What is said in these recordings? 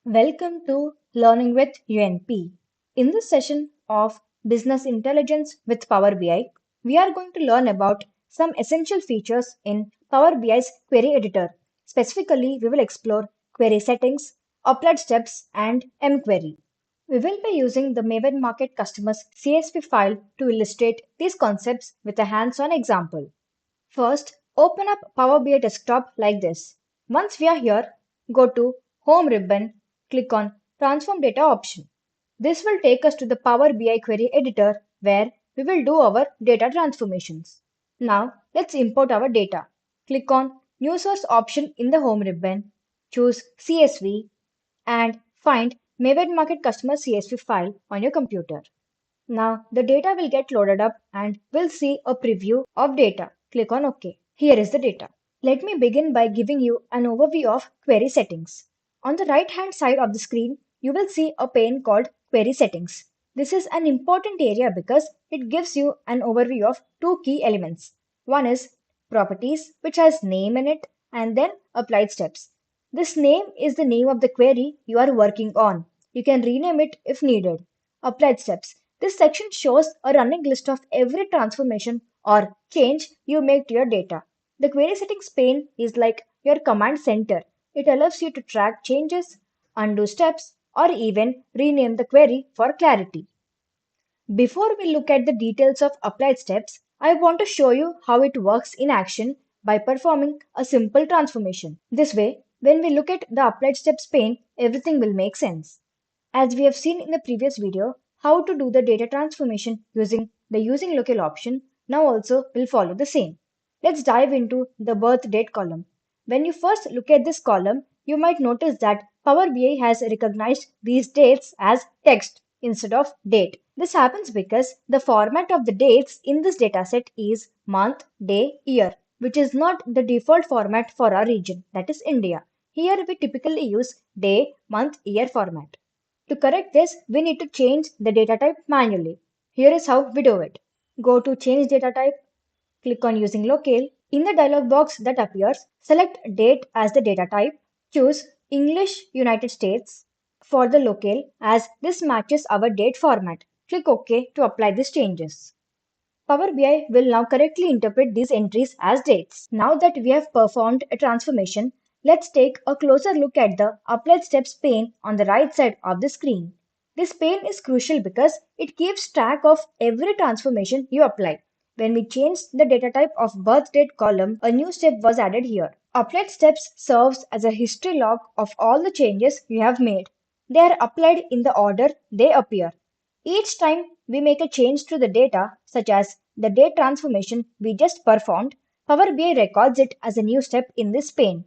Welcome to Learning with UNP. In this session of Business Intelligence with Power BI, we are going to learn about some essential features in Power BI's query editor. Specifically, we will explore query settings, applied steps, and mQuery. We will be using the Maven Market Customers CSV file to illustrate these concepts with a hands-on example. First, open up Power BI Desktop like this. Once we are here, go to Home ribbon, click on Transform Data option. This will take us to the Power BI Query Editor where we will do our data transformations. Now, let's import our data. Click on New Source option in the Home ribbon, choose CSV, and find Maven Market Customer CSV file on your computer. Now the data will get loaded up and we'll see a preview of data. Click on OK. Here is the data. Let me begin by giving you an overview of query settings. On the right hand side of the screen, you will see a pane called Query Settings. This is an important area because it gives you an overview of two key elements. One is Properties, which has name in it, and then Applied Steps. This name is the name of the query you are working on. You can rename it if needed. Applied Steps. This section shows a running list of every transformation or change you make to your data. The query settings pane is like your command center. It allows you to track changes, undo steps, or even rename the query for clarity. Before we look at the details of applied steps, I want to show you how it works in action by performing a simple transformation. This way, when we look at the applied steps pane, everything will make sense. As we have seen in the previous video, how to do the data transformation using the using locale option, now also will follow the same. Let's dive into the birth date column. When you first look at this column, you might notice that Power BI has recognized these dates as text instead of date. This happens because the format of the dates in this dataset is month, day, year, which is not the default format for our region, that is India. Here we typically use day, month, year format. To correct this, we need to change the data type manually. Here is how we do it. Go to Change Data Type, click on Using Locale. In the dialog box that appears, select Date as the data type. Choose English United States for the locale as this matches our date format. Click OK to apply these changes. Power BI will now correctly interpret these entries as dates. Now that we have performed a transformation, let's take a closer look at the Applied Steps pane on the right side of the screen. This pane is crucial because it keeps track of every transformation you apply. When we changed the data type of birth date column, a new step was added here. Applied Steps serves as a history log of all the changes you have made. They are applied in the order they appear. Each time we make a change to the data, such as the date transformation we just performed, Power BI records it as a new step in this pane.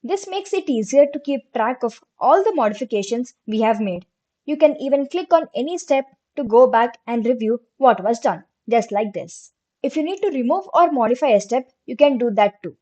This makes it easier to keep track of all the modifications we have made. You can even click on any step to go back and review what was done, just like this. If you need to remove or modify a step, you can do that too.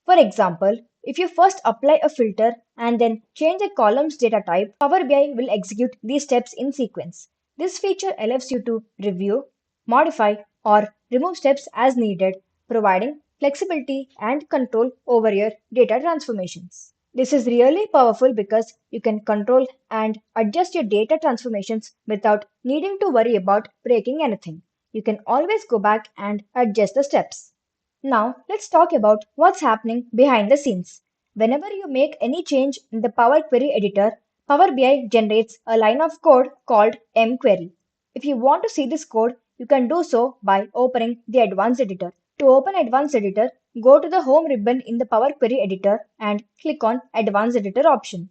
For example, if you first apply a filter and then change a column's data type, Power BI will execute these steps in sequence. This feature allows you to review, modify, or remove steps as needed, providing flexibility and control over your data transformations. This is really powerful because you can control and adjust your data transformations without needing to worry about breaking anything. You can always go back and adjust the steps. Now, let's talk about what's happening behind the scenes. Whenever you make any change in the Power Query editor, Power BI generates a line of code called mQuery. If you want to see this code, you can do so by opening the Advanced Editor. To open Advanced Editor, go to the Home ribbon in the Power Query editor and click on Advanced Editor option.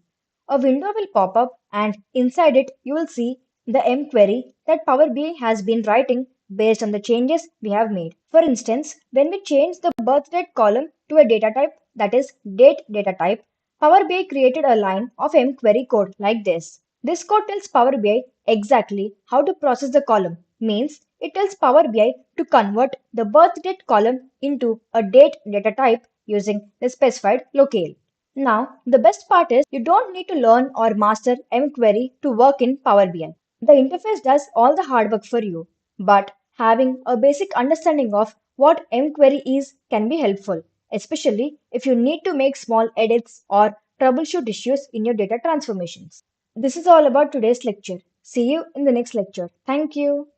A window will pop up and inside it you will see the mQuery that Power BI has been writing based on the changes we have made. For instance, when we change the birth date column to a data type that is date data type, Power BI created a line of mQuery code like this. This code tells Power BI exactly how to process the column, means it tells Power BI to convert the birth date column into a date data type using the specified locale. Now, the best part is you don't need to learn or master mQuery to work in Power BI. The interface does all the hard work for you, but having a basic understanding of what mQuery is can be helpful, especially if you need to make small edits or troubleshoot issues in your data transformations. This is all about today's lecture. See you in the next lecture. Thank you.